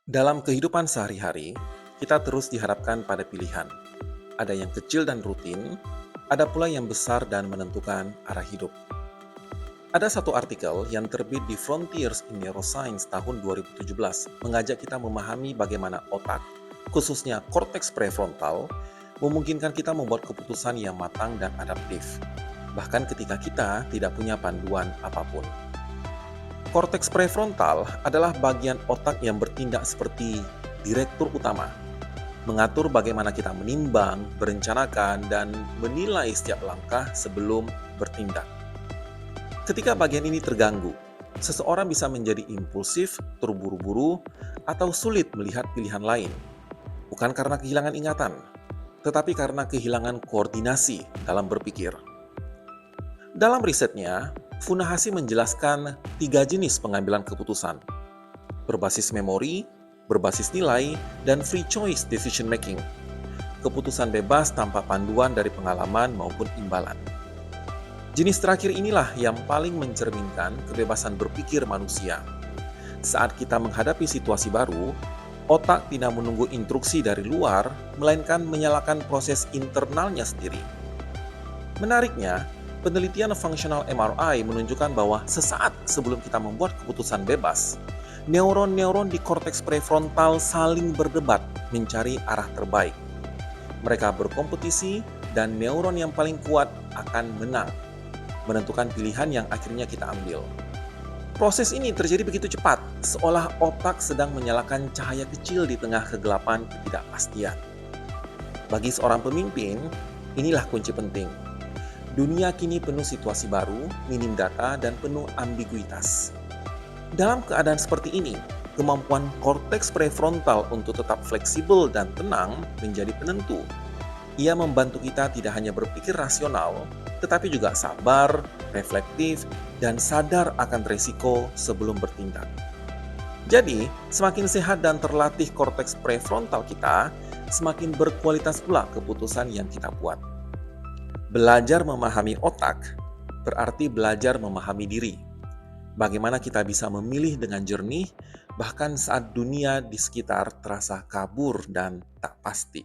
Dalam kehidupan sehari-hari, kita terus dihadapkan pada pilihan. Ada yang kecil dan rutin, ada pula yang besar dan menentukan arah hidup. Ada satu artikel yang terbit di Frontiers in Neuroscience tahun 2017 mengajak kita memahami bagaimana otak, khususnya korteks prefrontal, memungkinkan kita membuat keputusan yang matang dan adaptif, bahkan ketika kita tidak punya panduan apapun. Korteks prefrontal adalah bagian otak yang bertindak seperti direktur utama, mengatur bagaimana kita menimbang, merencanakan, dan menilai setiap langkah sebelum bertindak. Ketika bagian ini terganggu, seseorang bisa menjadi impulsif, terburu-buru, atau sulit melihat pilihan lain. Bukan karena kehilangan ingatan, tetapi karena kehilangan koordinasi dalam berpikir. Dalam risetnya, Funahashi menjelaskan 3 jenis pengambilan keputusan: berbasis memori, berbasis nilai, dan free choice decision making. Keputusan bebas tanpa panduan dari pengalaman maupun imbalan. Jenis terakhir inilah yang paling mencerminkan kebebasan berpikir manusia. Saat kita menghadapi situasi baru, otak tidak menunggu instruksi dari luar, melainkan menyalakan proses internalnya sendiri. Menariknya, penelitian fungsional MRI menunjukkan bahwa sesaat sebelum kita membuat keputusan bebas, neuron-neuron di korteks prefrontal saling berdebat mencari arah terbaik. Mereka berkompetisi dan neuron yang paling kuat akan menang, menentukan pilihan yang akhirnya kita ambil. Proses ini terjadi begitu cepat, seolah otak sedang menyalakan cahaya kecil di tengah kegelapan ketidakpastian. Bagi seorang pemimpin, inilah kunci penting. Dunia kini penuh situasi baru, minim data, dan penuh ambiguitas. Dalam keadaan seperti ini, kemampuan korteks prefrontal untuk tetap fleksibel dan tenang menjadi penentu. Ia membantu kita tidak hanya berpikir rasional, tetapi juga sabar, reflektif, dan sadar akan risiko sebelum bertindak. Jadi, semakin sehat dan terlatih korteks prefrontal kita, semakin berkualitas pula keputusan yang kita buat. Belajar memahami otak berarti belajar memahami diri. Bagaimana kita bisa memilih dengan jernih, bahkan saat dunia di sekitar terasa kabur dan tak pasti.